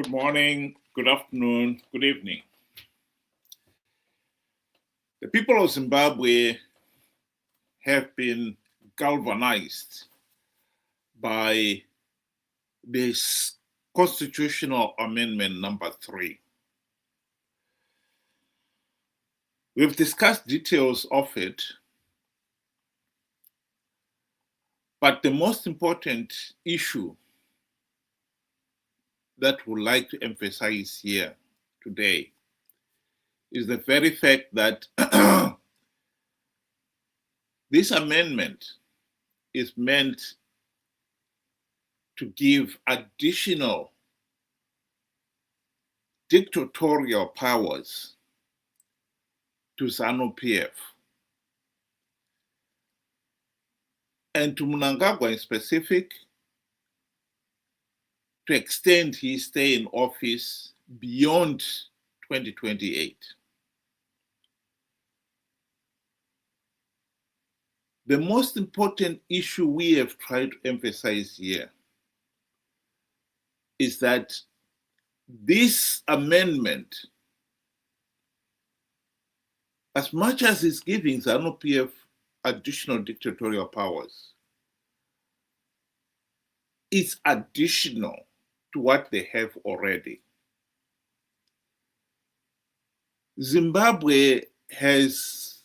Good morning, good afternoon, good evening. The people of Zimbabwe have been galvanized by this constitutional amendment number 3. We've discussed details of it, but the most important issue that we'd like to emphasize here today is the very fact that this amendment is meant to give additional dictatorial powers to Zanu PF and to Mnangagwa in specific, to extend his stay in office beyond 2028. The most important issue we have tried to emphasize here is that this amendment, as much as it's giving Zanu PF additional dictatorial powers, it's additional to what they have already. Zimbabwe has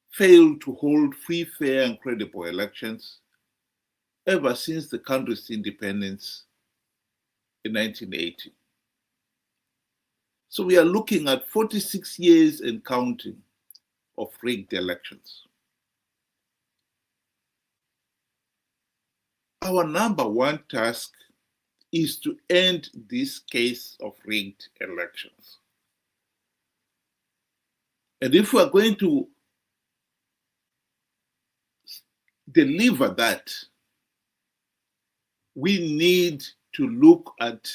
failed to hold free, fair, and credible elections ever since the country's independence in 1980. So we are looking at 46 years and counting of rigged elections. Our number one task is to end this case of rigged elections. And if we are going to deliver that, we need to look at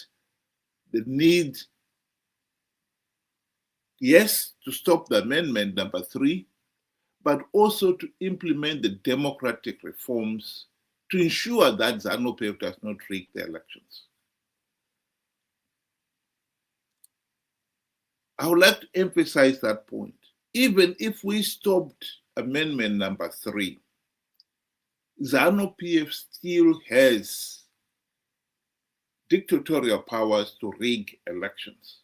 the need, yes, to stop the amendment number 3, but also to implement the democratic reforms to ensure that Zanu PF does not rig the elections. I would like to emphasize that point. Even if we stopped amendment number 3, Zanu PF still has dictatorial powers to rig elections.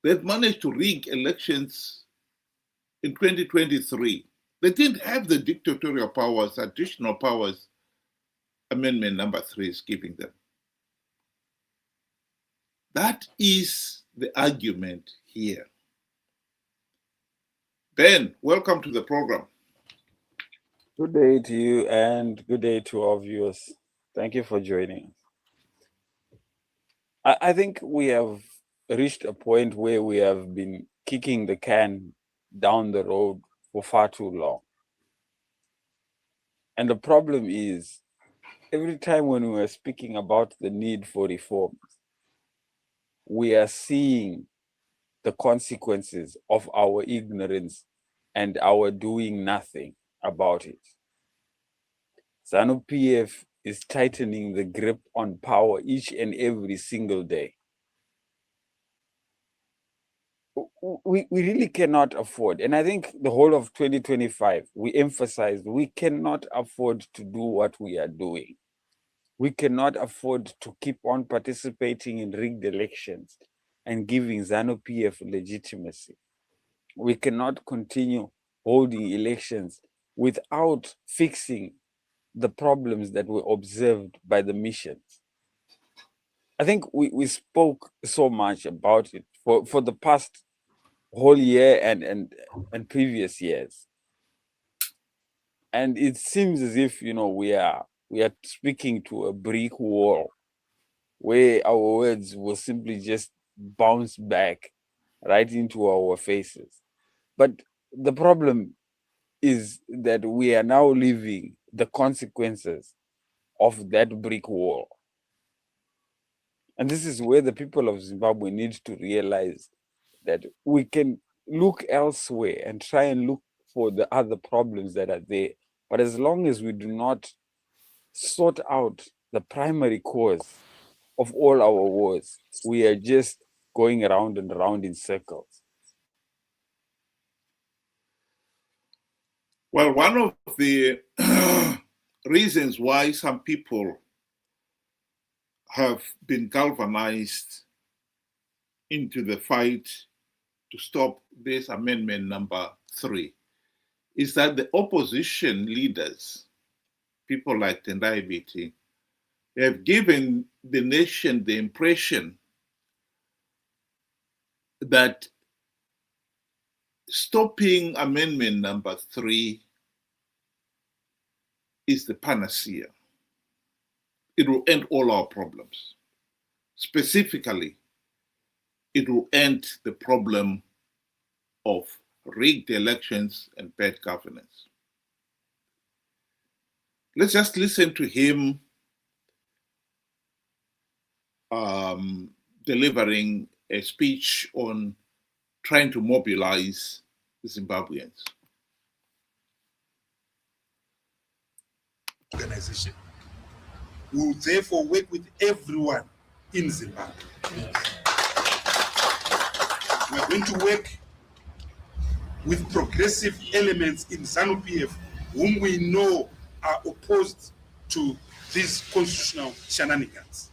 They've managed to rig elections in 2023. They didn't have the dictatorial powers, additional powers amendment number 3 is giving them. That is the argument here. Ben, welcome to the program. Good day to you and good day to our viewers. Thank you for joining. I think we have reached a point where we have been kicking the can down the road for far too long. And the problem is, every time when we are speaking about the need for reforms, we are seeing the consequences of our ignorance and our doing nothing about it. Zanu PF is tightening the grip on power each and every single day. We really cannot afford, and I think the whole of 2025, we emphasized we cannot afford to do what we are doing. We cannot afford to keep on participating in rigged elections and giving Zanu PF legitimacy. We cannot continue holding elections without fixing the problems that were observed by the missions. I think we spoke so much about it for the past whole year and previous years. And it seems as if, we are speaking to a brick wall where our words will simply just bounce back right into our faces. But the problem is that we are now living the consequences of that brick wall. And this is where the people of Zimbabwe need to realize that we can look elsewhere and try and look for the other problems that are there. But as long as we do not sort out the primary cause, of all our wars. We are just going around and around in circles. Well, one of the reasons why some people have been galvanized into the fight to stop this amendment number 3 is that the opposition leaders, people like Tendai Biti, have given the nation the impression that stopping amendment number 3 is the panacea. It will end all our problems. Specifically, it will end the problem of rigged elections and bad governance. Let's just listen to him delivering a speech on trying to mobilize the Zimbabweans. Organization. We will therefore work with everyone in Zimbabwe. We are going to work with progressive elements in Zanu PF, whom we know are opposed to these constitutional shenanigans.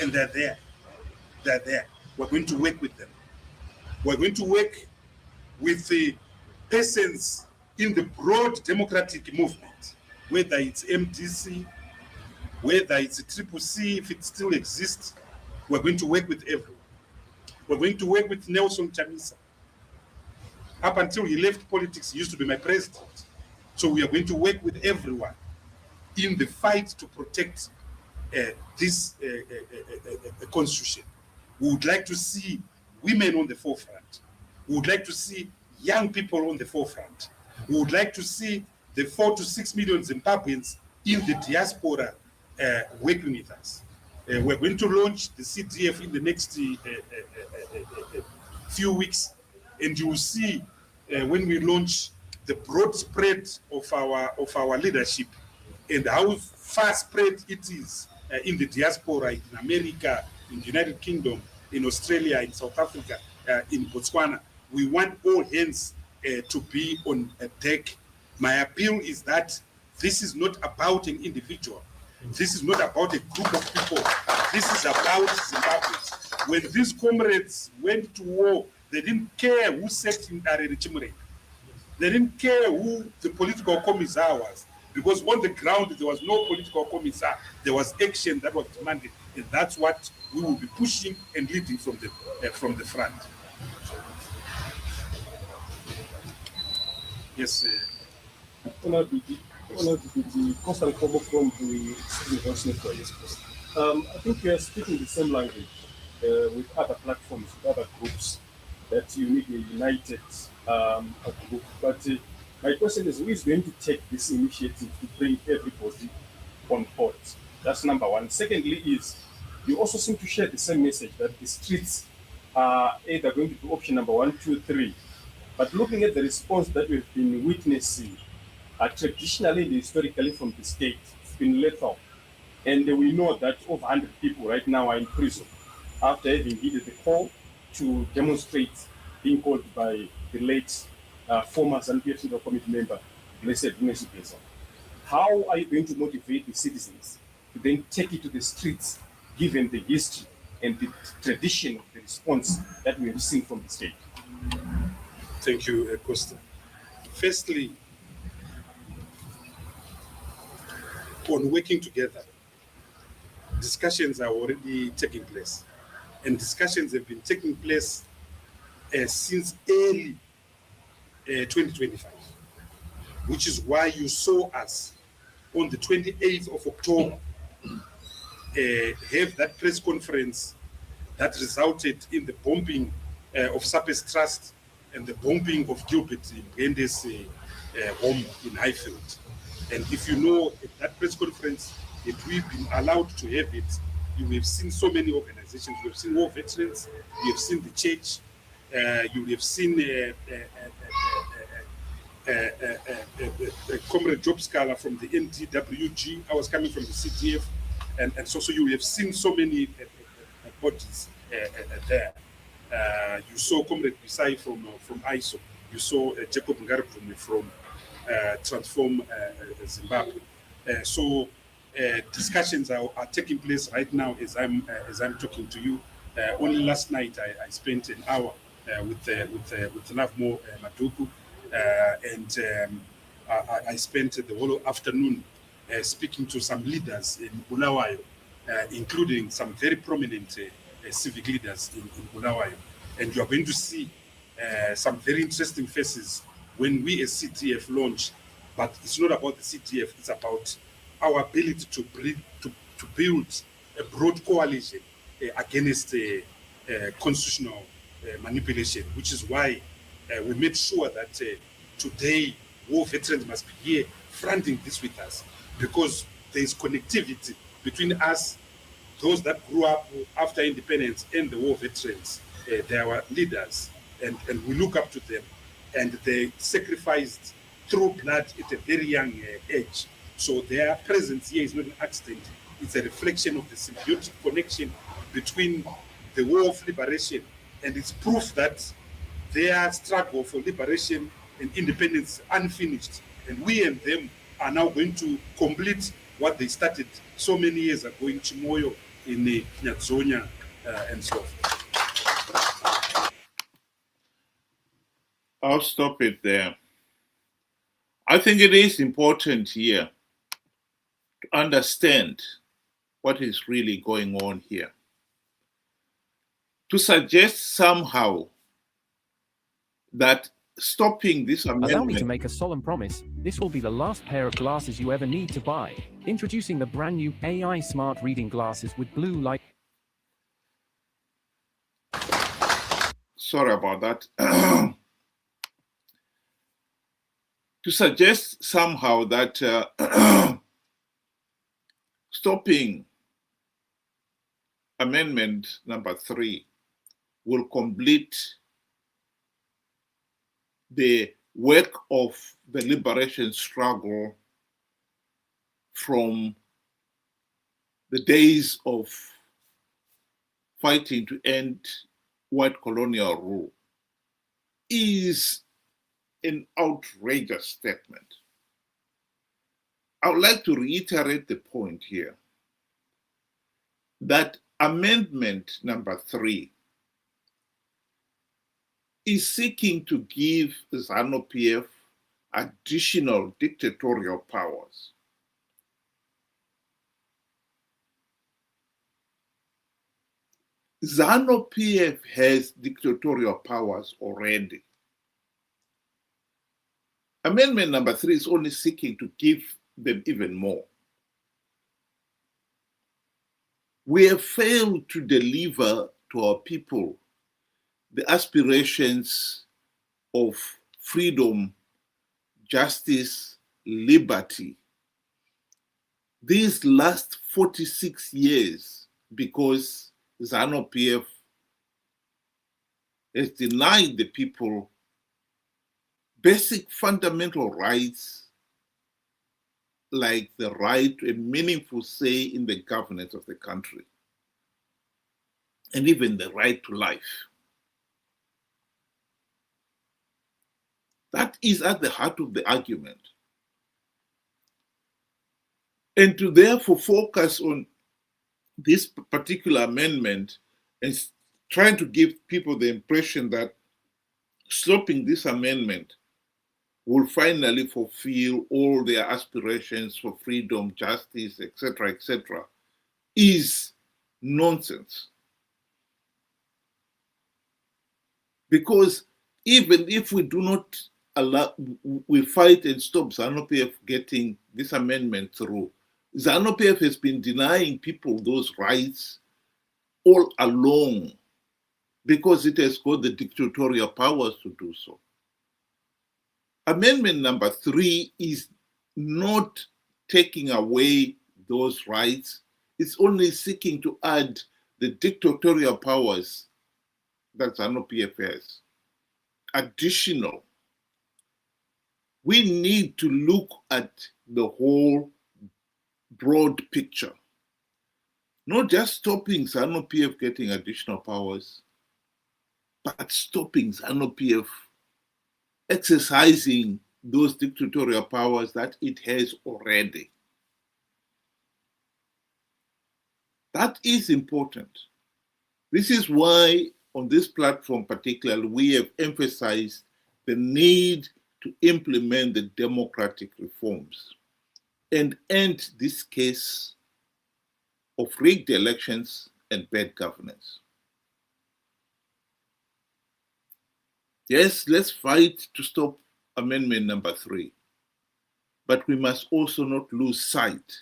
And they're there. They're there. We're going to work with them. We're going to work with the persons in the broad democratic movement, whether it's MDC, whether it's Triple C, if it still exists. We're going to work with everyone. We're going to work with Nelson Chamisa. Up until he left politics, he used to be my president. So we are going to work with everyone in the fight to protect this constitution. We would like to see women on the forefront. We would like to see young people on the forefront. We would like to see the 4 to 6 million Zimbabweans in the diaspora working with us. We're going to launch the CDF in the next few weeks, and you will see when we launch the broad spread of our leadership and how far spread it is in the diaspora, in America, in the United Kingdom, in Australia, in South Africa, in Botswana. We want all hands to be on a deck. My appeal is that this is not about an individual. This is not about a group of people. This is about Zimbabweans. When these comrades went to war, they didn't care who sat in Harare Chimure. They didn't care who the political commissar was, because on the ground there was no political commissar. There was action that was demanded, and that's what we will be pushing and leading from the front. Yes. Honourable Constant Kobo from the University of Wales. I think we are speaking the same language with other platforms, with other groups, that you need a united group. But my question is, who is going to take this initiative to bring everybody on board? That's number one. Secondly is, you also seem to share the same message that the streets are either going to be option number 1, 2, 3. But looking at the response that we've been witnessing, traditionally and historically from the state, it's been lethal. And we know that over 100 people right now are in prison after having heeded the call to demonstrate, being called by the late former Zanu PF Central Committee member, Blessed Mnesibesa. How are you going to motivate the citizens to then take it to the streets, given the history and the tradition of the response that we have seen from the state? Thank you, Costa. Firstly, on working together, discussions are already taking place. And discussions have been taking place since early 2025, which is why you saw us on the 28th of October have that press conference that resulted in the bombing of Sapes Trust and the bombing of Gilbert Mgende's home in Highfield. And if you know, at that press conference, if we've been allowed to have it, you have seen so many organizations. You have seen war veterans, you have seen the church, you have seen Comrade Job Scala from the NDWG. I was coming from the CTF. and so you have seen so many bodies there. You saw Comrade Bisai from ISO. You saw Jacob Ngarvumi from Transform Zimbabwe. So discussions are taking place right now as I'm talking to you. Only last night I spent an hour with Lovemore Maduku, and I spent the whole afternoon speaking to some leaders in Bulawayo, including some very prominent civic leaders in Bulawayo. And you are going to see some very interesting faces when we as CTF launch. But it's not about the CTF, it's about our ability to build a broad coalition against constitutional manipulation, which is why we made sure that today war veterans must be here fronting this with us, because there is connectivity between us, those that grew up after independence, and the war veterans. They are our leaders, and we look up to them, and they sacrificed through blood at a very young age. So their presence here is not an accident. It's a reflection of the symbiotic connection between the war of liberation, and it's proof that their struggle for liberation and independence is unfinished. And we and them are now going to complete what they started so many years ago in Chimoyo, in Nyatsonya, and so forth. I'll stop it there. I think it is important here to understand what is really going on here. To suggest somehow that stopping this amendment... Allow me to make a solemn promise. This will be the last pair of glasses you ever need to buy. Introducing the brand new AI smart reading glasses with blue light. Sorry about that. To suggest somehow that stopping amendment number 3 will complete the work of the liberation struggle from the days of fighting to end white colonial rule is an outrageous statement. I would like to reiterate the point here that amendment number 3 is seeking to give Zanu PF additional dictatorial powers. Zanu PF has dictatorial powers already. Amendment number 3 is only seeking to give them even more. We have failed to deliver to our people the aspirations of freedom, justice, liberty these last 46 years, because Zanu PF has denied the people basic fundamental rights like the right to a meaningful say in the governance of the country, and even the right to life. That is at the heart of the argument. And to therefore focus on this particular amendment and trying to give people the impression that stopping this amendment will finally fulfill all their aspirations for freedom, justice, etc., is nonsense. Because even if we do not allow, we fight and stop Zanu PF getting this amendment through, Zanu PF has been denying people those rights all along because it has got the dictatorial powers to do so. Amendment number 3 is not taking away those rights. It's only seeking to add the dictatorial powers that Zanu PF has. Additional. We need to look at the whole broad picture. not just stopping Zanu PF getting additional powers, but stopping Zanu PF exercising those dictatorial powers that it has already. That is important. This is why on this platform particularly, we have emphasized the need to implement the democratic reforms and end this case of rigged elections and bad governance. Yes, let's fight to stop amendment number 3, but we must also not lose sight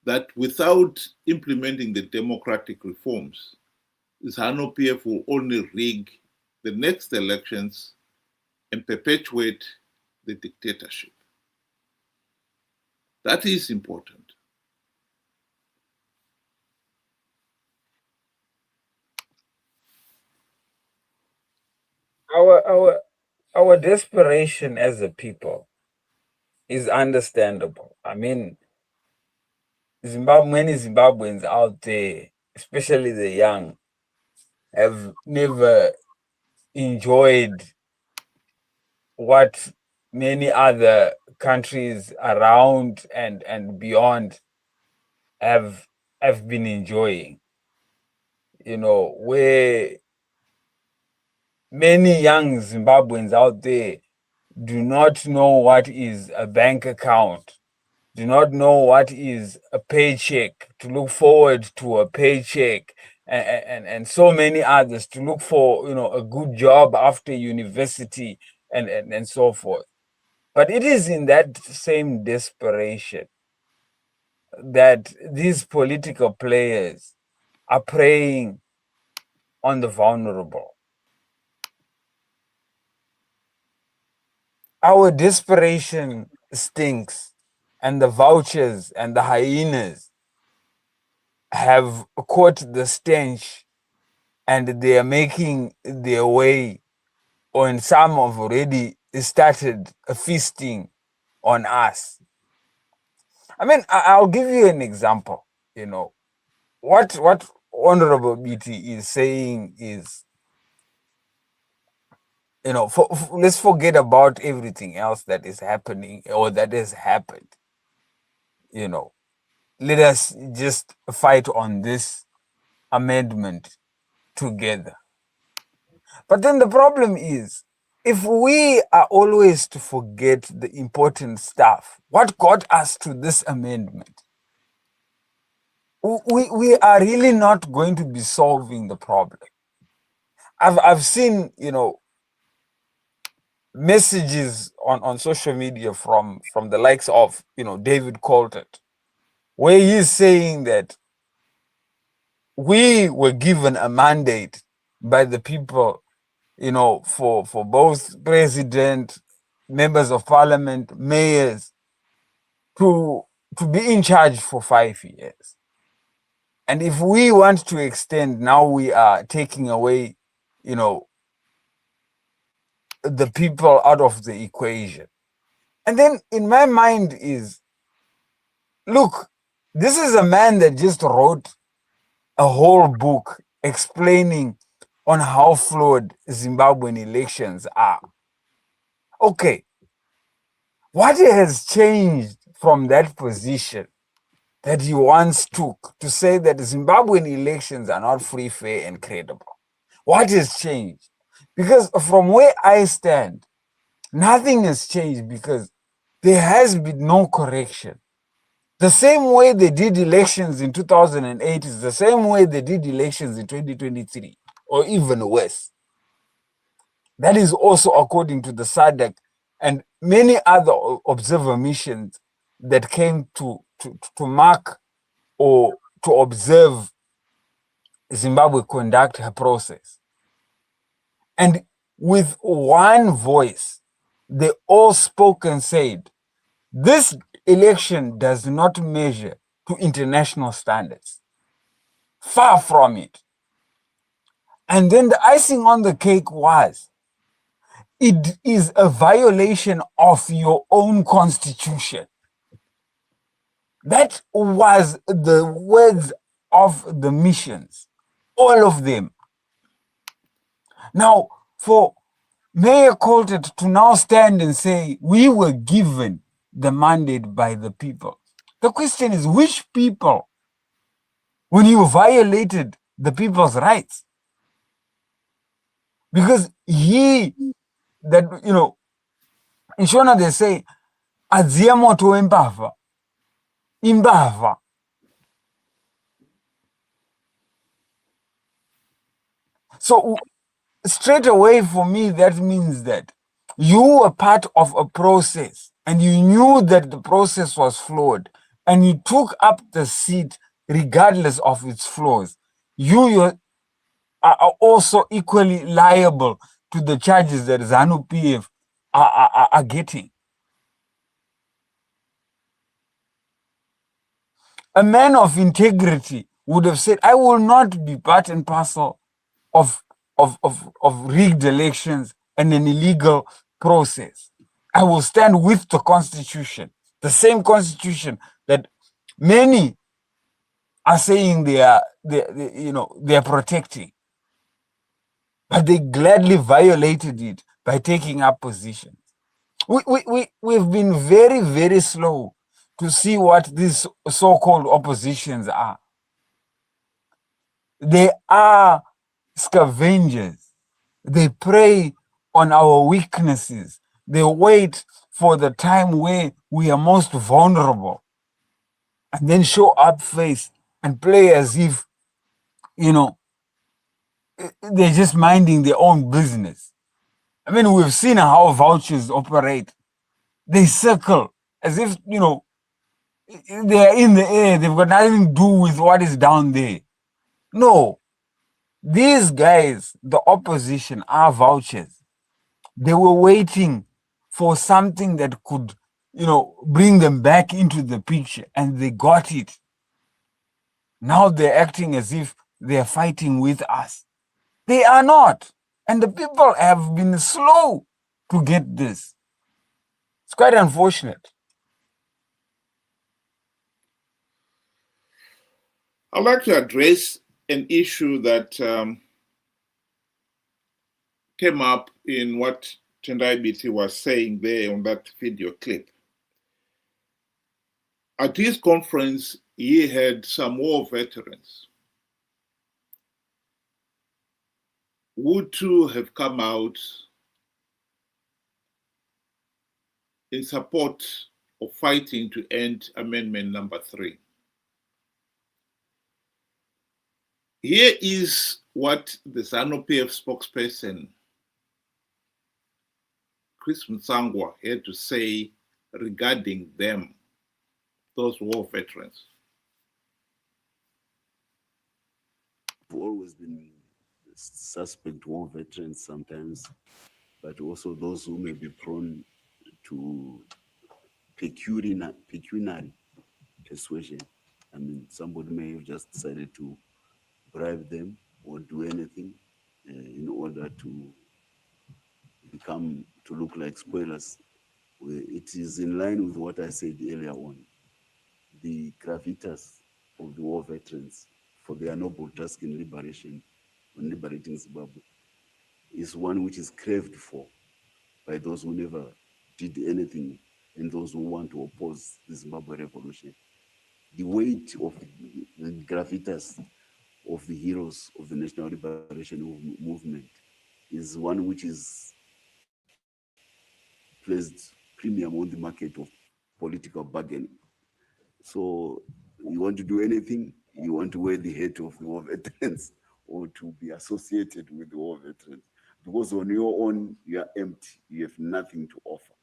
that without implementing the democratic reforms, Zanu PF will only rig the next elections and perpetuate the dictatorship. That is important. Our desperation as a people is understandable. I mean, many Zimbabweans out there, especially the young, have never enjoyed what many other countries around and beyond have been enjoying. You know, where many young Zimbabweans out there do not know what is a bank account, do not know what is a paycheck, to look forward to a paycheck, and so many others, to look for, you know, a good job after university and so forth. But it is in that same desperation that these political players are preying on the vulnerable. Our desperation stinks, and the vultures and the hyenas have caught the stench, and they are making their way, or in some have already started feasting on us. I mean, I'll give you an example. You know, what Honorable BT is saying is, you know, let's forget about everything else that is happening or that has happened. You know, let us just fight on this amendment together. But then the problem is, if we are always to forget the important stuff, what got us to this amendment, we are really not going to be solving the problem. I've seen, you know, messages on social media from the likes of, you know, David Colton, where he's saying that we were given a mandate by the people, you know, for both president, members of parliament, mayors, to be in charge for 5 years. And if we want to extend, now we are taking away, you know, the people out of the equation. And then in my mind is, look, this is a man that just wrote a whole book explaining on how flawed Zimbabwean elections are. Okay, what has changed from that position that he once took to say that Zimbabwean elections are not free, fair, and credible? What has changed? Because from where I stand, nothing has changed, because there has been no correction. The same way they did elections in 2008 is the same way they did elections in 2023, or even worse. That is also according to the SADC and many other observer missions that came to mark or to observe Zimbabwe conduct her process. And with one voice, they all spoke and said, this election does not measure to international standards. Far from it. And then the icing on the cake was, it is a violation of your own constitution. That was the words of the missions, all of them. Now, for Mayor Coulter to now stand and say, we were given the mandate by the people. The question is, which people? When you violated the people's rights? Because in Shona they say, adzia moto wembava, imbava. So straight away for me, that means that you were part of a process and you knew that the process was flawed and you took up the seat regardless of its flaws. You are also equally liable to the charges that Zanu PF are getting. A man of integrity would have said, I will not be part and parcel of rigged elections and an illegal process. I will stand with the Constitution, the same Constitution that many are saying they are protecting, but they gladly violated it by taking up positions. We've been very, very slow to see what these so-called oppositions are. They are scavengers. They prey on our weaknesses. They wait for the time where we are most vulnerable and then show up face and play as if, they're just minding their own business. I mean, we've seen how vouchers operate. They circle as if, they're in the air. They've got nothing to do with what is down there. No, these guys, the opposition, are vouchers. They were waiting for something that could, bring them back into the picture, and they got it. Now they're acting as if they're fighting with us. They are not. And the people have been slow to get this. It's quite unfortunate. I'd like to address an issue that came up in what Tendai Biti was saying there on that video clip. At his conference, he had some war veterans who too have come out in support of fighting to end Amendment number 3. Here is what the Zanu PF spokesperson, Chris Msangwa, had to say regarding them, those war veterans. I've always been suspect war veterans sometimes, but also those who may be prone to pecuniary persuasion. I mean, somebody may have just decided to bribe them or do anything in order to look like spoilers. It is in line with what I said earlier on. The gravitas of the war veterans for their noble task in liberating Zimbabwe is one which is craved for by those who never did anything and those who want to oppose the Zimbabwe revolution. The weight of the gravitas of the heroes of the National Liberation Movement is one which is placed premium on the market of political bargaining. So you want to do anything, you want to wear the hat of the war veterans or to be associated with the war veterans. Because on your own, you are empty, you have nothing to offer.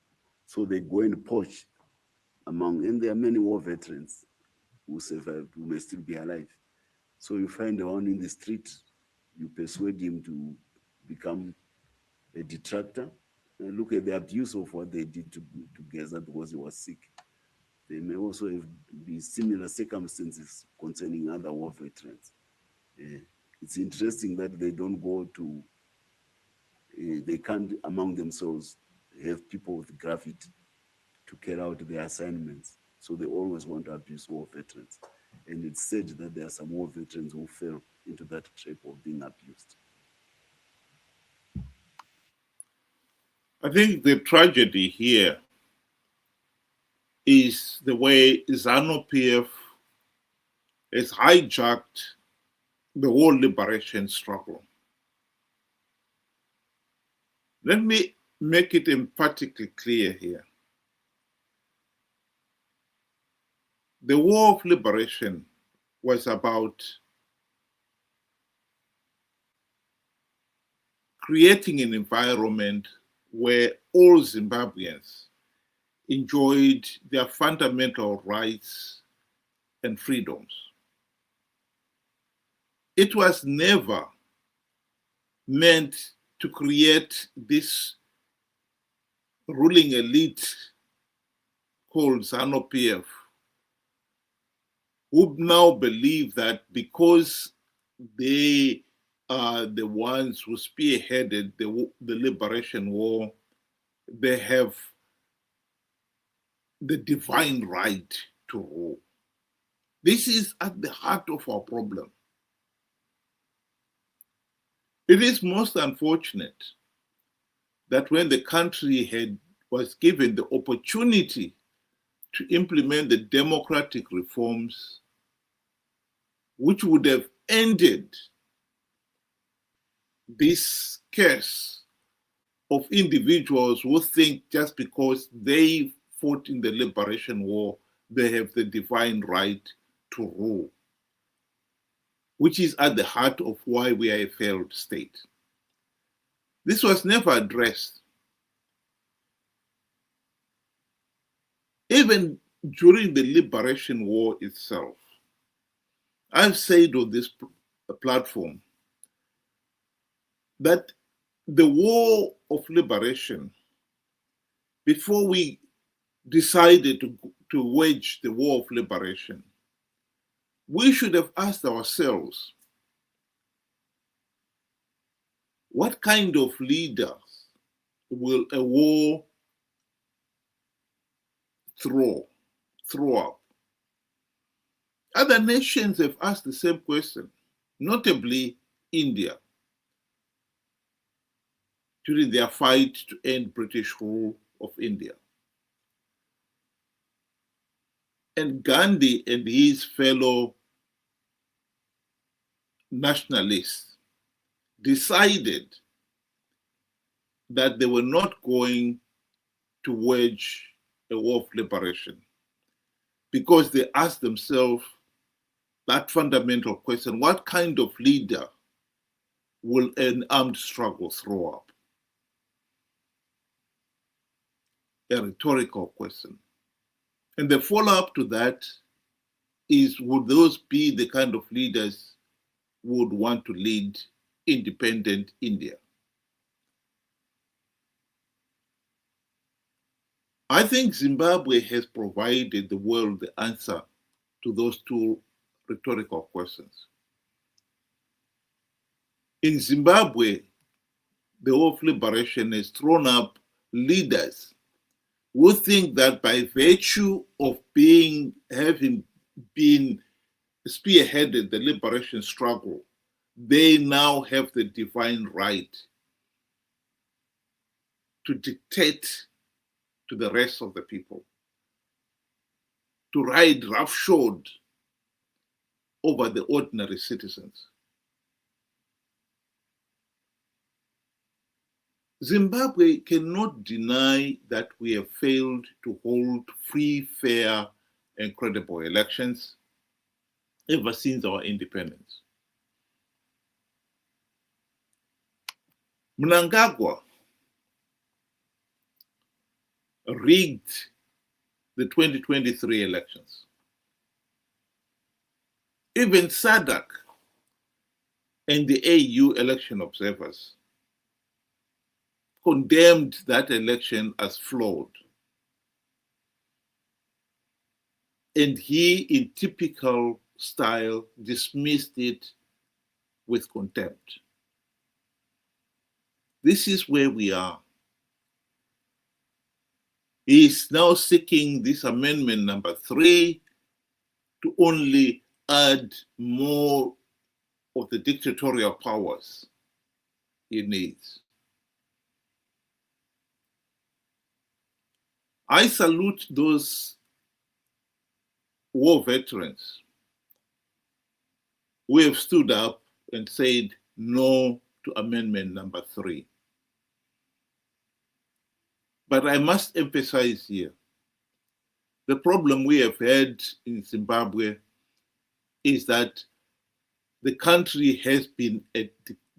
So they go and poach and there are many war veterans who survived, who may still be alive. So you find the one in the street, you persuade him to become a detractor. And look at the abuse of what they did to Geza because he was sick. There may also be similar circumstances concerning other war veterans. It's interesting that they don't go to, they can't among themselves have people with gravity to carry out their assignments. So they always want to abuse war veterans. And it's said that there are some war veterans who fell into that trap of being abused. I think the tragedy here is the way Zanu PF has hijacked the whole liberation struggle. Let me make it emphatically clear here. The war of liberation was about creating an environment where all Zimbabweans enjoyed their fundamental rights and freedoms. It was never meant to create this ruling elite called Zanu PF, who now believe that because they are the ones who spearheaded the liberation war, they have the divine right to rule. This is at the heart of our problem. It is most unfortunate that when the country was given the opportunity to implement the democratic reforms which would have ended this case of individuals who think just because they fought in the liberation war, they have the divine right to rule, which is at the heart of why we are a failed state. This was never addressed. Even during the liberation war itself, I've said on this platform that the war of liberation, before we decided to wage the war of liberation, we should have asked ourselves, what kind of leaders will a war throw up? Other nations have asked the same question, notably India, during their fight to end British rule of India. And Gandhi and his fellow nationalists decided that they were not going to wage a war of liberation because they asked themselves that fundamental question, what kind of leader will an armed struggle throw up? A rhetorical question. And the follow-up to that is, would those be the kind of leaders who would want to lead independent India? I think Zimbabwe has provided the world the answer to those two rhetorical questions. In Zimbabwe, the war of liberation has thrown up leaders who think that by virtue of having been spearheaded the liberation struggle, they now have the divine right to dictate to the rest of the people, to ride roughshod over the ordinary citizens. Zimbabwe cannot deny that we have failed to hold free, fair, and credible elections ever since our independence. Mnangagwa rigged the 2023 elections. Even SADC and the AU election observers condemned that election as flawed. And he, in typical style, dismissed it with contempt. This is where we are. He is now seeking this amendment number 3 to only add more of the dictatorial powers he needs. I salute those war veterans who have stood up and said no to Amendment number 3. But I must emphasize here, the problem we have had in Zimbabwe is that the country has been a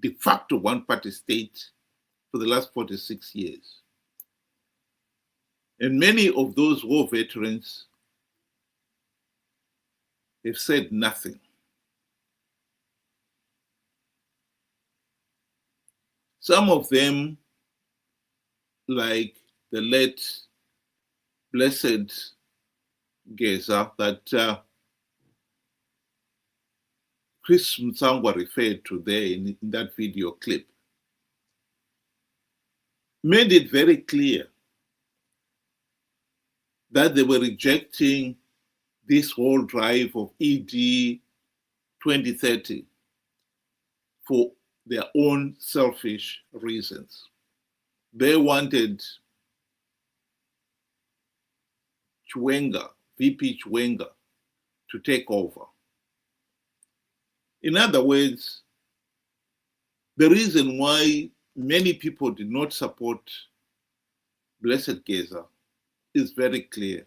de facto one-party state for the last 46 years. And many of those war veterans have said nothing. Some of them, like the late Blessed Geza that Chris Mtsangwa referred to there in that video clip, made it very clear that they were rejecting this whole drive of ED 2030 for their own selfish reasons. They wanted Chiwenga, VP Chiwenga, to take over. In other words, the reason why many people did not support Blessed Geza is very clear.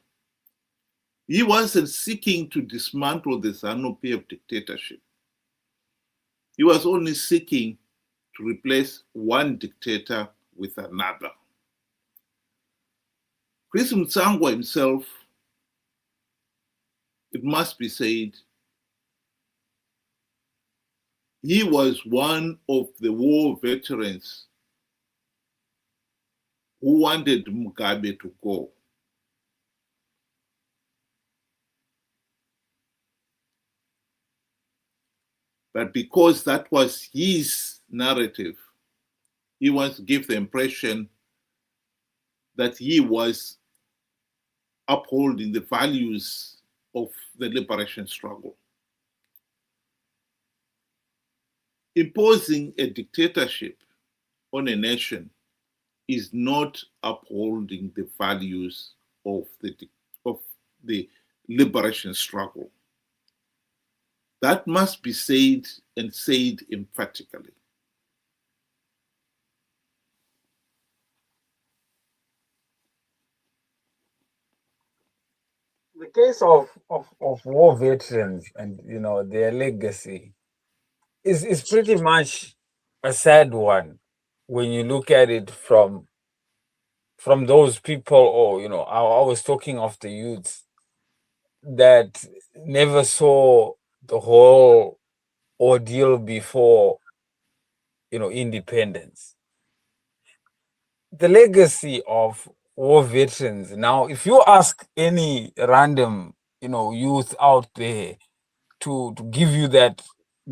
He wasn't seeking to dismantle the Zanu PF dictatorship. He was only seeking to replace one dictator with another. Chris Mtsangwa himself, it must be said, he was one of the war veterans who wanted Mugabe to go. But because that was his narrative, he wants to give the impression that he was upholding the values of the liberation struggle. Imposing a dictatorship on a nation is not upholding the values of the liberation struggle. That must be said, and said emphatically. The case of war veterans and their legacy is pretty much a sad one when you look at it from those people, or I was talking of the youths that never saw the whole ordeal before independence. The legacy of war veterans. Now, if you ask any random youth out there to give you that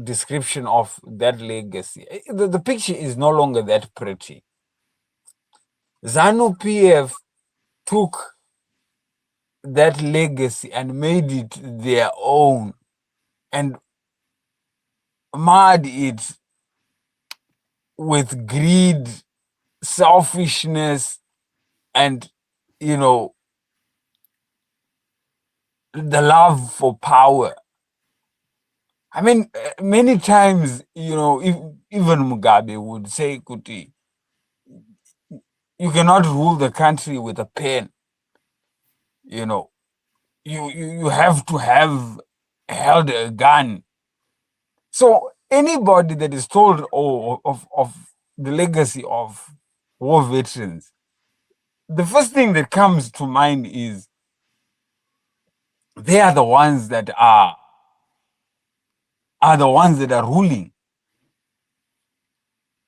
description of that legacy, the picture is no longer that pretty. Zanu PF took that legacy and made it their own and marred it with greed, selfishness, and the love for power. I mean, many times, even Mugabe would say, Kuti, you cannot rule the country with a pen. You have to have held a gun. So anybody that is told of the legacy of war veterans, the first thing that comes to mind is they are the ones that are the ones that are ruling.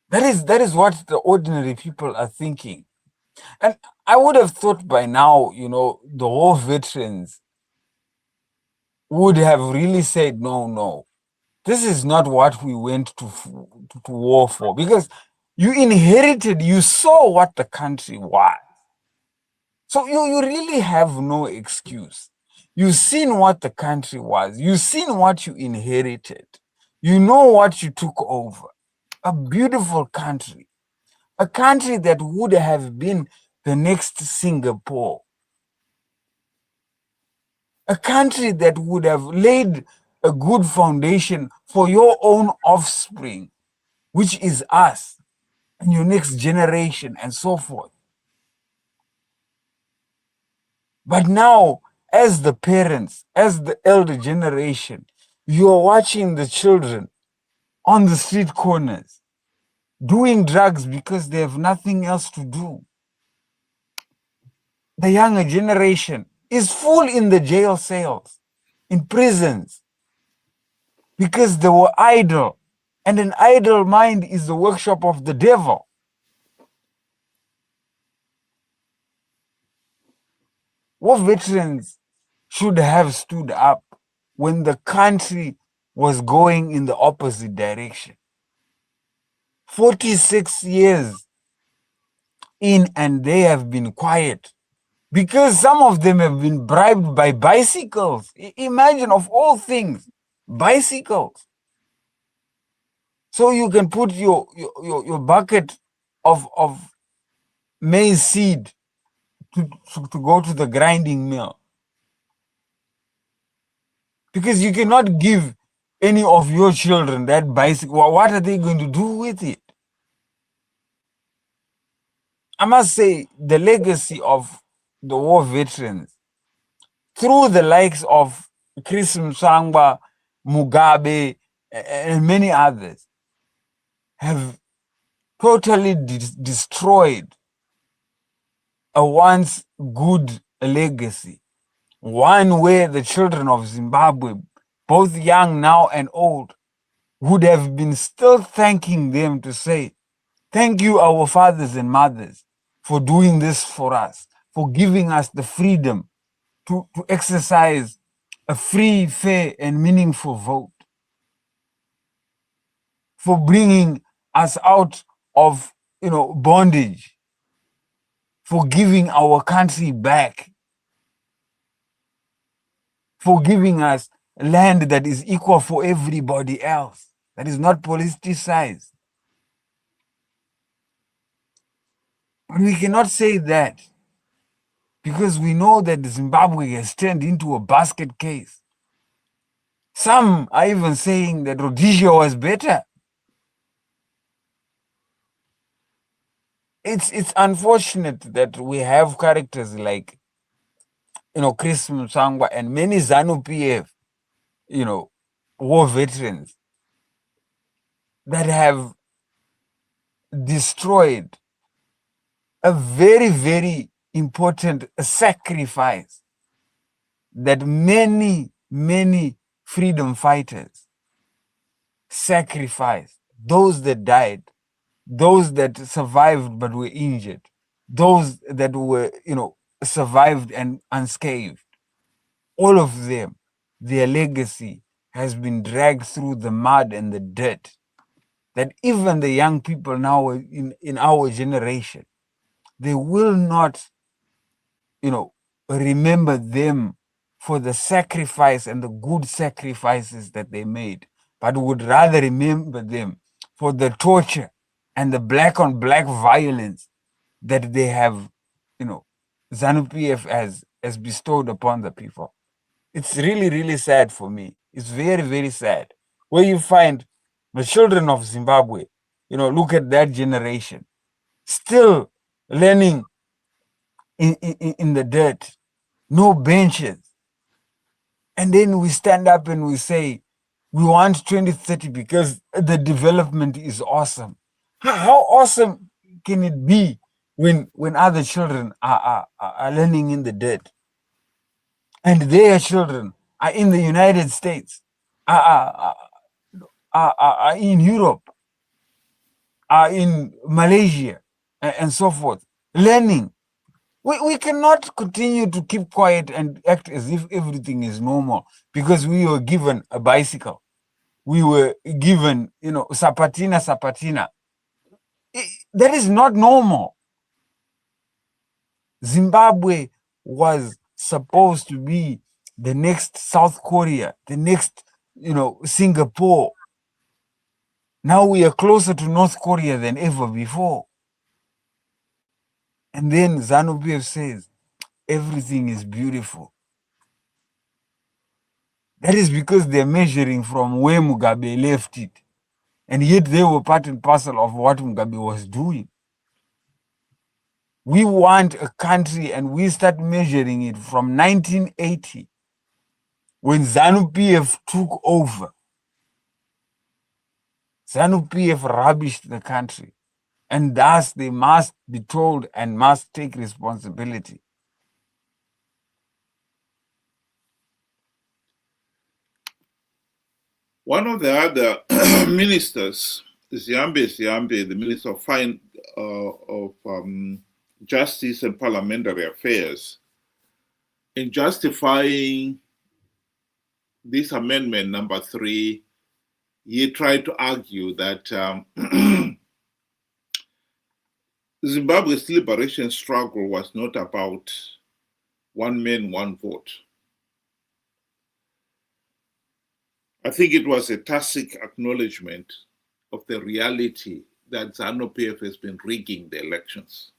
That is what the ordinary people are thinking. And I would have thought by now, the war veterans would have really said, no, this is not what we went to war for, because you saw what the country was. So you really have no excuse. You've seen what the country was. You've seen what you inherited. You know what you took over. A beautiful country. A country that would have been the next Singapore. A country that would have laid a good foundation for your own offspring, which is us, and your next generation, and so forth. But now, as the parents, as the elder generation, you are watching the children on the street corners doing drugs because they have nothing else to do. The younger generation is full in the jail cells, in prisons, because they were idle. And an idle mind is the workshop of the devil. War veterans should have stood up when the country was going in the opposite direction. 46 years in, and they have been quiet because some of them have been bribed by bicycles. Imagine, of all things, bicycles. So you can put your bucket of maize seed to go to the grinding mill. Because you cannot give any of your children that bicycle. What are they going to do with it? I must say, the legacy of the war veterans, through the likes of Chris Msangwa, Mugabe, and many others, have totally destroyed a once good legacy. One where the children of Zimbabwe, both young now and old, would have been still thanking them to say, thank you, our fathers and mothers, for doing this for us, for giving us the freedom to exercise a free, fair, and meaningful vote, for bringing us out of bondage, for giving our country back, for giving us land that is equal for everybody else, that is not politicized. But we cannot say that because we know that Zimbabwe has turned into a basket case. Some are even saying that Rhodesia was better. It's unfortunate that we have characters like Chris Msangwa and many Zanu PF, war veterans that have destroyed a very, very important sacrifice that many, many freedom fighters sacrificed. Those that died, those that survived but were injured, those that were, survived and unscathed. All of them, their legacy has been dragged through the mud and the dirt, that even the young people now in our generation, they will not, remember them for the sacrifice and the good sacrifices that they made, but would rather remember them for the torture and the black on black violence that they have, Zanu PF has bestowed upon the people. It's really, really sad for me. It's very, very sad. Where you find the children of Zimbabwe, look at that generation, still learning in the dirt, no benches. And then we stand up and we say, we want 2030 because the development is awesome. How awesome can it be when other children are learning in the dirt? And their children are in the United States, are in Europe, are in Malaysia, and so forth, learning. We cannot continue to keep quiet and act as if everything is normal because we were given a bicycle. We were given, sapatina. That is not normal. Zimbabwe was supposed to be the next South Korea, the next, Singapore. Now we are closer to North Korea than ever before. And then Zanu PF says, everything is beautiful. That is because they're measuring from where Mugabe left it. And yet they were part and parcel of what Mugabe was doing. We want a country and we start measuring it from 1980 when Zanu PF took over. Zanu PF rubbished the country. And thus they must be told and must take responsibility. One of the other ministers, Ziyambe, the Minister of Justice and Parliamentary Affairs, in justifying this amendment number 3, he tried to argue that Zimbabwe's liberation struggle was not about one man, one vote. I think it was a tacit acknowledgement of the reality that Zanu PF has been rigging the elections.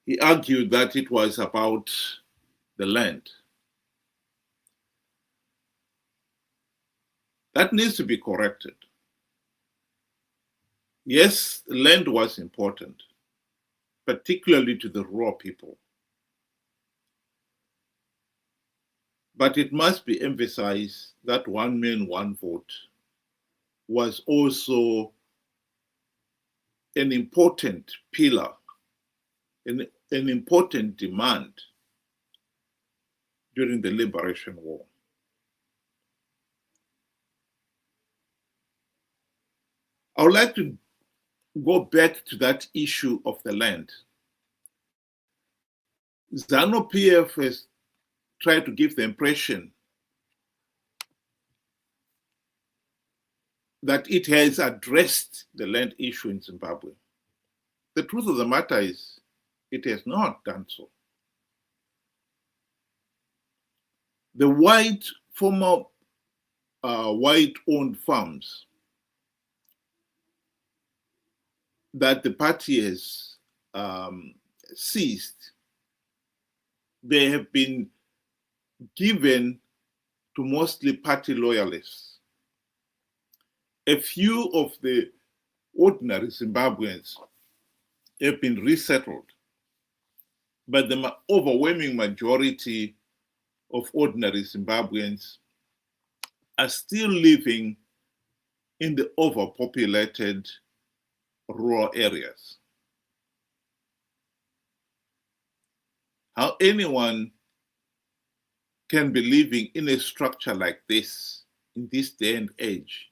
He argued that it was about the land. That needs to be corrected. Yes, land was important, particularly to the rural people. But it must be emphasized that one man, one vote was also an important pillar, an important demand during the Liberation War. I would like to go back to that issue of the land. Zanu PF has tried to give the impression that it has addressed the land issue in Zimbabwe. The truth of the matter is, it has not done so. The former white-owned farms that the party has seized, they have been given to mostly party loyalists. A few of the ordinary Zimbabweans have been resettled, but the overwhelming majority of ordinary Zimbabweans are still living in the overpopulated rural areas. How anyone can be living in a structure like this in this day and age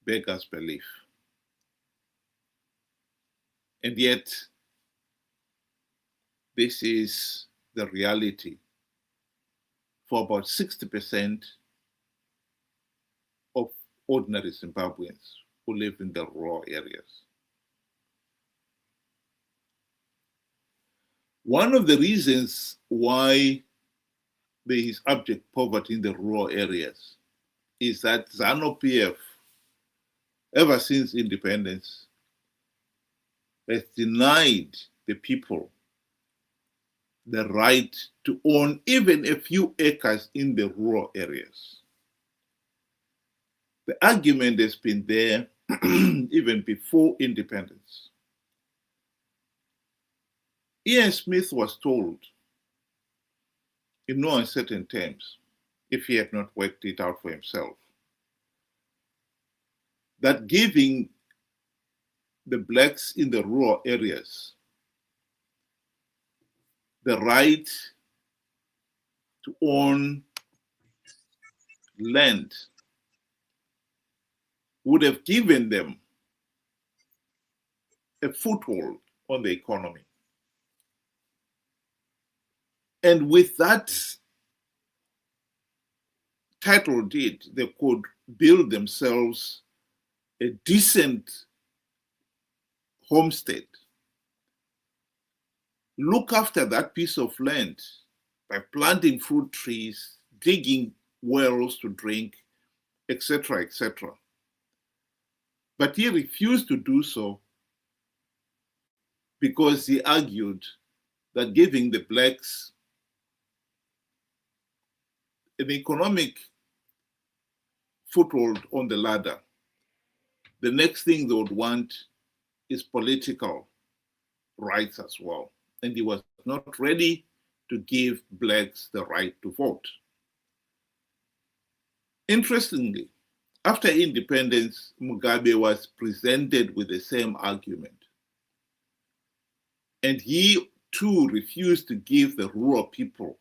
beggars belief. And yet, this is the reality for about 60% of ordinary Zimbabweans who live in the rural areas. One of the reasons why there is abject poverty in the rural areas is that Zanu PF, ever since independence, has denied the people the right to own even a few acres in the rural areas. The argument has been there even before independence. Ian Smith was told, in no uncertain terms, if he had not worked it out for himself, that giving the blacks in the rural areas the right to own land would have given them a foothold on the economy. And with that title deed, they could build themselves a decent homestead, look after that piece of land, by planting fruit trees, digging wells to drink, etc., etc. But he refused to do so because he argued that giving the blacks an economic foothold on the ladder, the next thing they would want is political rights as well. And he was not ready to give blacks the right to vote. Interestingly, after independence, Mugabe was presented with the same argument. And he too refused to give the rural people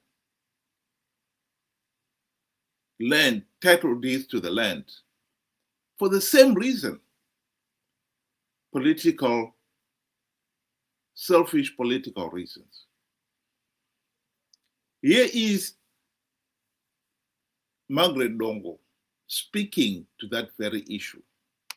land, title deeds to the land, for the same reason: political, selfish political reasons. Here is Margaret Dongo speaking to that very issue.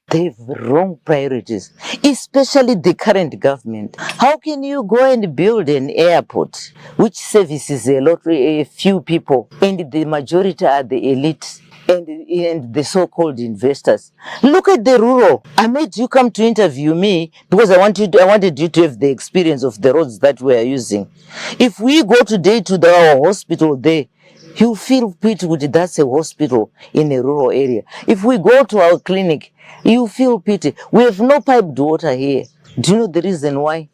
They have wrong priorities, especially the current government. How can you go and build an airport which services a few people, and the majority are the elite and the so-called investors? Look at the rural. I made you come to interview me because I wanted you to have the experience of the roads that we are using. If we go today to our hospital there, you feel pity with that's a hospital in a rural area. If we go to our clinic, you feel pity. We have no piped water here. Do you know the reason why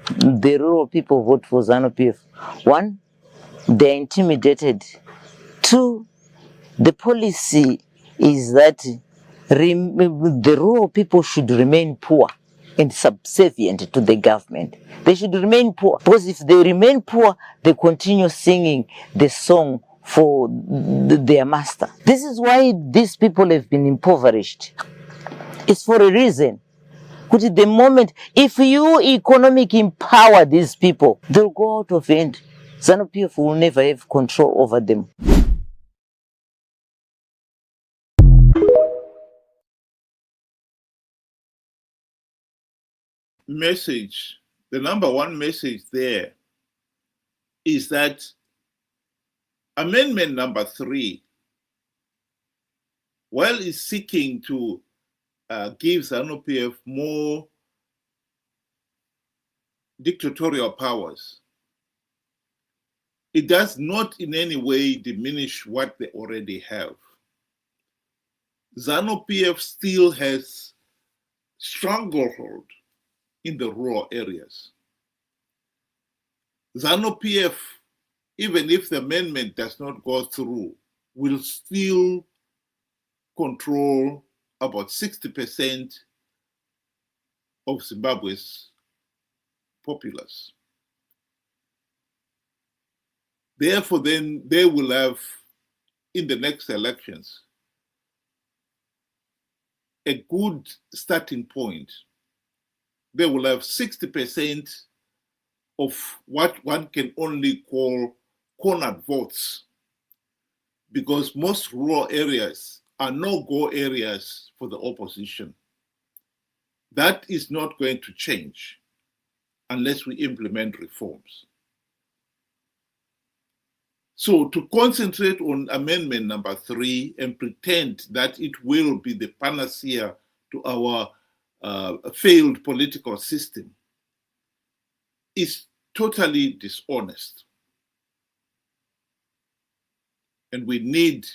the rural people vote for Zanu PF? One, they're intimidated. Two, the policy is that the rural people should remain poor and subservient to the government. They should remain poor, because if they remain poor, they continue singing the song for their master. This is why these people have been impoverished. It's for a reason. But at the moment, if you economically empower these people, they'll go out of hand. Zanu PF will never have control over them. Message, the number one message there is that amendment number 3, while it's seeking to give Zanu PF more dictatorial powers, it does not in any way diminish what they already have. Zanu PF still has stranglehold in the rural areas. Zanu PF, even if the amendment does not go through, will still control about 60% of Zimbabwe's populace. Therefore, then they will have, in the next elections, a good starting point. They will have 60% of what one can only call cornered votes, because most rural areas are no-go areas for the opposition. That is not going to change unless we implement reforms. So to concentrate on amendment number 3 and pretend that it will be the panacea to our failed political system is totally dishonest. And we need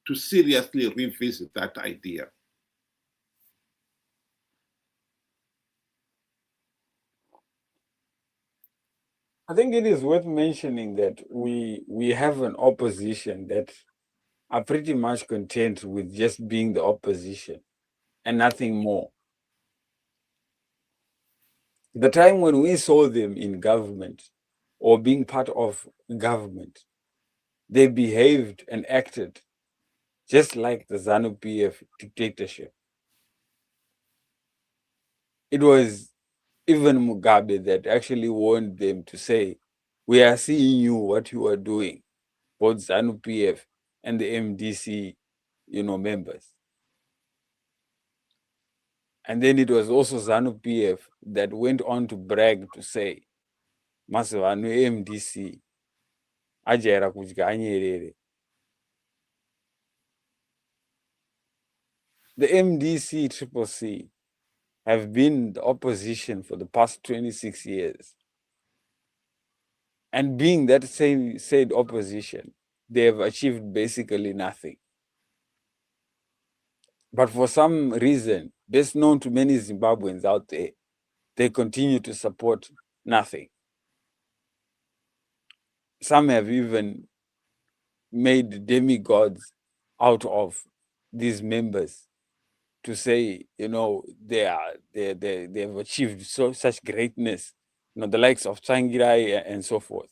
to seriously revisit that idea. I think it is worth mentioning that we have an opposition that are pretty much content with just being the opposition and nothing more. The time when we saw them in government or being part of government, they behaved and acted just like the Zanu PF dictatorship. It was even Mugabe that actually warned them to say, we are seeing you, what you are doing, both Zanu PF and the MDC, members. And then it was also Zanu PF that went on to brag to say, Masivanu MDC, ajaira kudya anyerere. The MDC Triple C have been the opposition for the past 26 years. And being that same said opposition, they have achieved basically nothing. But for some reason, best known to many Zimbabweans out there, they continue to support nothing. Some have even made demigods out of these members to say, you know, they have achieved such greatness, you know, the likes of Changirai and so forth.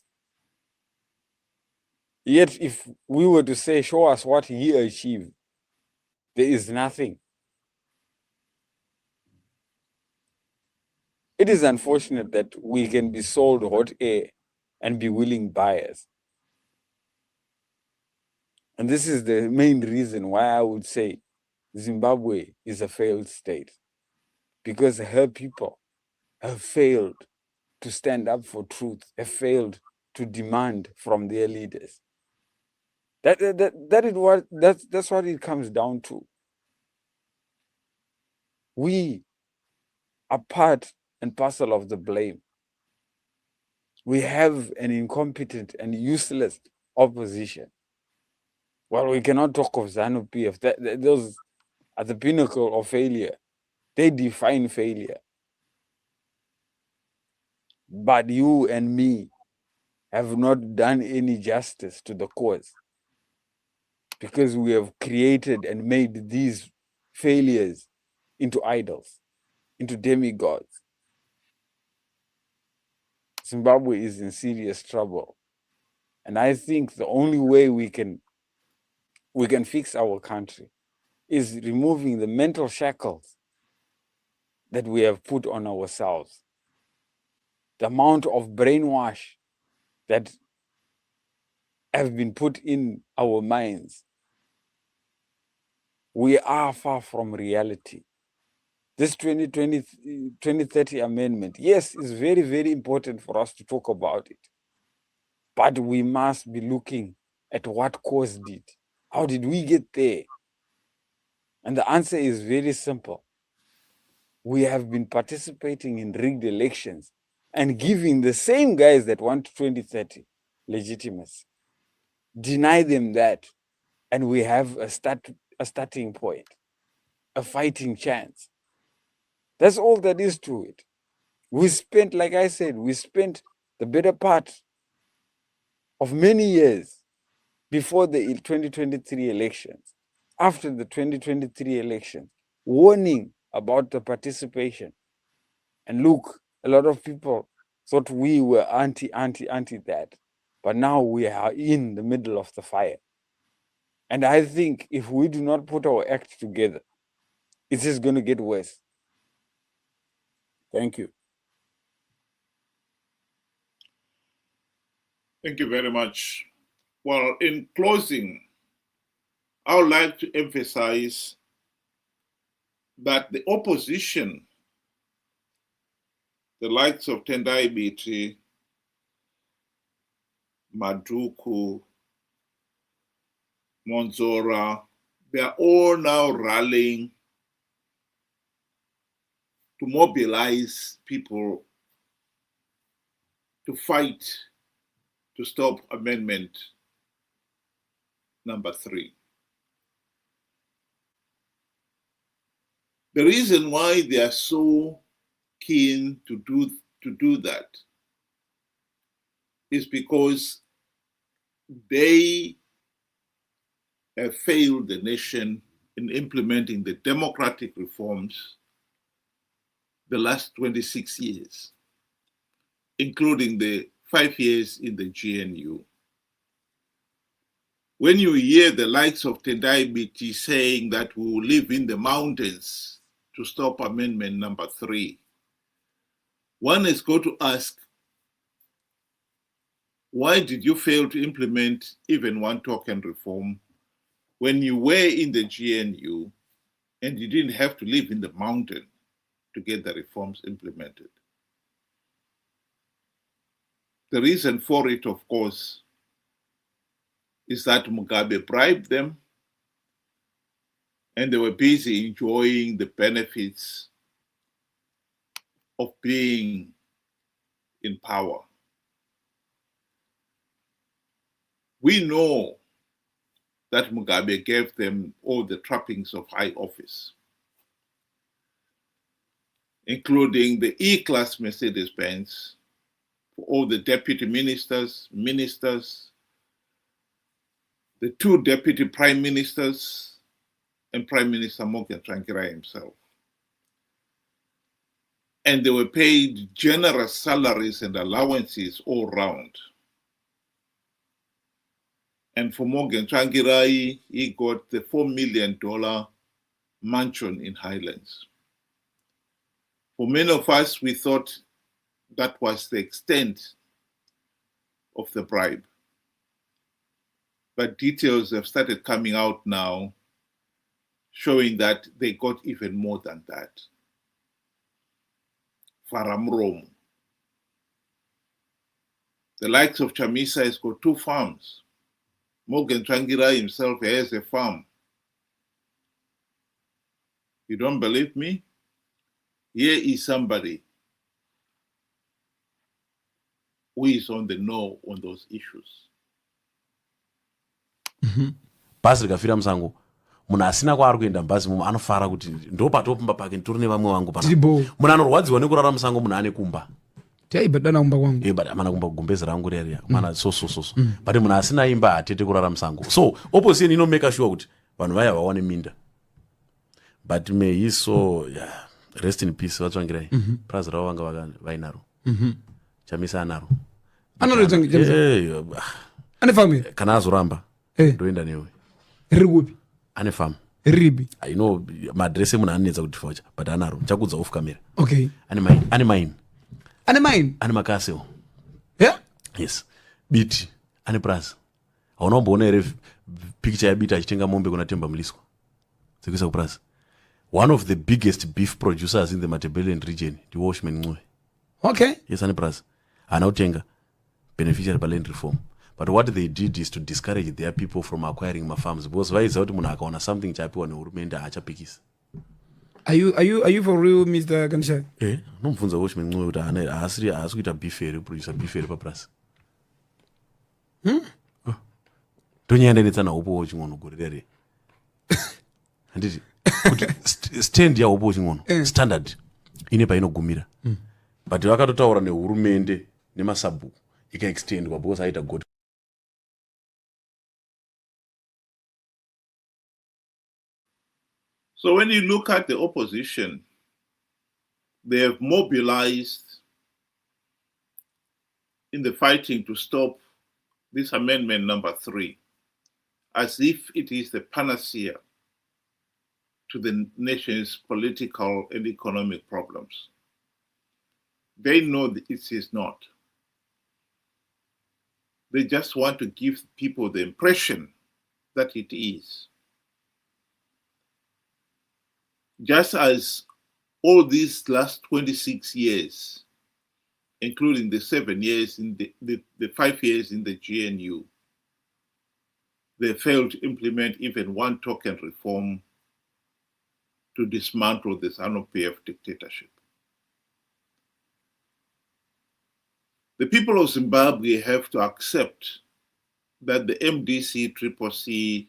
Yet, if we were to say, show us what he achieved, there is nothing. It is unfortunate that we can be sold hot air and be willing buyers. And this is the main reason why I would say Zimbabwe is a failed state, because her people have failed to stand up for truth, have failed to demand from their leaders. That's what it comes down to. We are part and parcel of the blame. We have an incompetent and useless opposition. Well, we cannot talk of Zanu PF. Those are the pinnacle of failure. They define failure. But you and me have not done any justice to the cause, because we have created and made these failures into idols, into demigods. Zimbabwe is in serious trouble. And I think the only way we can fix our country is removing the mental shackles that we have put on ourselves. The amount of brainwash that have been put in our minds. We are far from reality. This 2030 amendment, yes, is very, very important for us to talk about it. But we must be looking at what caused it. How did we get there? And the answer is very simple. We have been participating in rigged elections and giving the same guys that want 2030 legitimacy. Deny them that, and we have a starting point, a fighting chance. That's all that is to it. We spent, like I said, the better part of many years before the 2023 elections, after the 2023 elections, warning about the participation. And look, a lot of people thought we were anti that. But now we are in the middle of the fire. And I think if we do not put our act together, it is going to get worse. Thank you. Thank you very much. Well, in closing, I would like to emphasize that the opposition, the likes of Tendai Biti, Maduku, Monzora, they are all now rallying to mobilize people to fight to stop Amendment number 3. The reason why they are so keen to do that is because they have failed the nation in implementing the democratic reforms the last 26 years, including the 5 years in the GNU. When you hear the likes of Tendai Biti saying that we will live in the mountains to stop Amendment number 3, one is going to ask, why did you fail to implement even one token reform when you were in the GNU and you didn't have to live in the mountain to get the reforms implemented? The reason for it, of course, is that Mugabe bribed them and they were busy enjoying the benefits of being in power. We know that Mugabe gave them all the trappings of high office, including the E-Class Mercedes-Benz for all the deputy ministers, the 2 deputy prime ministers, and Prime Minister Morgan Tsvangirai himself. And they were paid generous salaries and allowances all round. And for Morgan Tsvangirai, he got the $4 million mansion in Highlands. For many of us, we thought that was the extent of the bribe. But details have started coming out now showing that they got even more than that. Faramrom. The likes of Chamisa has got 2 farms. Morgan Tsvangirai himself has a farm. You don't believe me? Here is somebody who is on the know on those issues. Bhazi rikafira musango, munhu asina kwaari kuenda bhazi mumu anofara kuti ndo patopumba pake nditori nevamwe vangu pana. Munhu anorwadziwa nekurara musango munhu ane kumba. Taibadana kumba kwangu. But amana kumba gumbezi rangu reria. Mana so. But munhu asina imba atete kurara musango. So opposition make sure kuti vanhu vaya vawane minda. But may he so yeah, rest in peace Tsvangirai. Praise ravo vanga vainaro. Chamisa anaro. Anaro Chamisa. Ane family. Kana azoramba. Ndoenda newe. Riri kupi? Ane farm. Ribi. I know madress munhu anetsa kuti focha, but anaro. Chakudza off camera. Okay. Ane mine. Ane mine. Ane makaseo. Yeah? Yes. Biti. Ane praza. Hauna kumboona ere picture ya Biti achitenga mombe kuna Temba Mliswa. Dzekuisa kupraza. One of the biggest beef producers in the Matabeleland region, the Washman Ngwe. Okay. Yes, ane praza. Anautenga beneficiary by land reform. But what they did is to discourage their people from acquiring my farms because vaiza kuti munhu akaona something chapiwa nehurumende haachapikisa. Are you for real, Mr. Ganesha? Nomubvunza Washman Ngwe kuti haasi kuita beef here, producer beef here paprasi. Tonyandanetsa naupo ching'ono gore rere. Handiti kuti stand yaupo ching'ono standard ine painogumira. But vakatotaura nehurumende nemasabhuku ikaextendwa because aita god. So when you look at the opposition, they have mobilized in the fighting to stop this amendment number 3, as if it is the panacea to the nation's political and economic problems. They know that it is not. They just want to give people the impression that it is. Just as all these last 26 years, including the 7 years in the 5 years in the GNU, they failed to implement even one token reform to dismantle the Zanu PF dictatorship. The people of Zimbabwe have to accept that the MDC CCC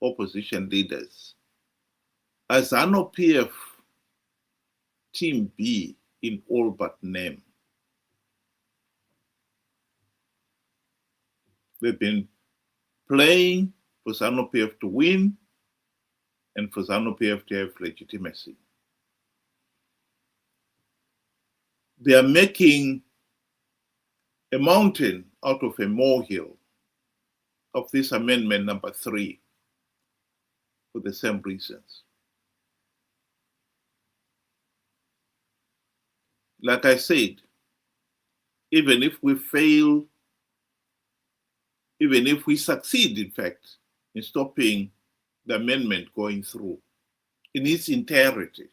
opposition leaders are Zanu PF Team B in all but name. They've been playing for Zanu PF to win and for Zanu PF to have legitimacy. They are making a mountain out of a molehill of this amendment number 3 for the same reasons. Like I said, even if we fail, even if we succeed, in fact, in stopping the amendment going through in its entirety,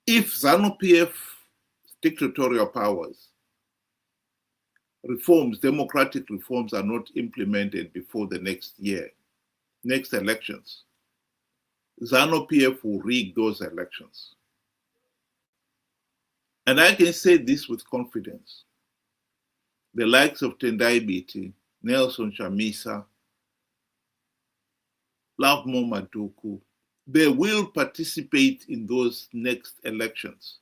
if Zanu PF dictatorial powers reforms, democratic reforms, are not implemented before the next year, next elections, Zanu PF will rig those elections. And I can say this with confidence. The likes of Tendai Biti, Nelson Chamisa, Lovemo Maduku, they will participate in those next elections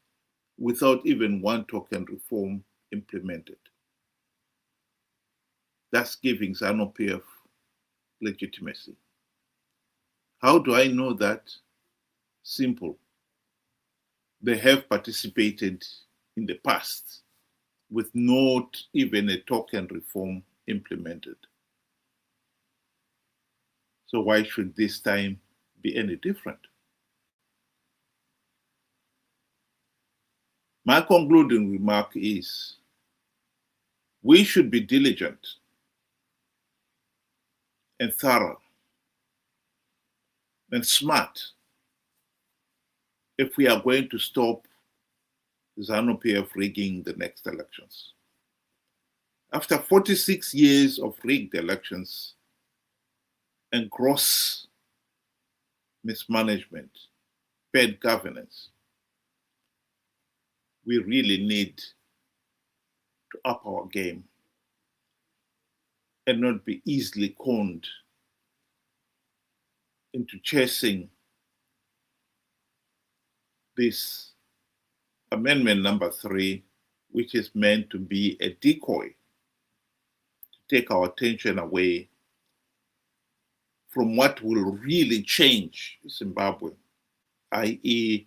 without even one token reform implemented. That's giving Zanu PF legitimacy. How do I know that? Simple. They have participated in the past with not even a token reform implemented. So why should this time be any different? My concluding remark is we should be diligent and thorough and smart if we are going to stop Zanu PF rigging the next elections. After 46 years of rigged elections and gross mismanagement, bad governance, we really need to up our game and not be easily conned into chasing this amendment number 3, which is meant to be a decoy to take our attention away from what will really change Zimbabwe, i.e.,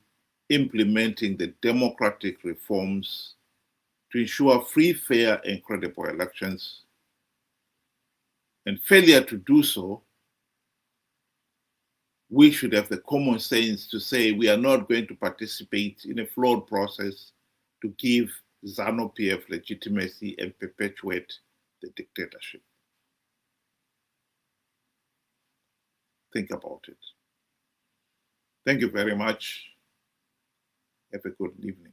implementing the democratic reforms to ensure free, fair, and credible elections. And failure to do so, we should have the common sense to say we are not going to participate in a flawed process to give Zanu PF legitimacy and perpetuate the dictatorship. Think about it. Thank you very much. Have a good evening.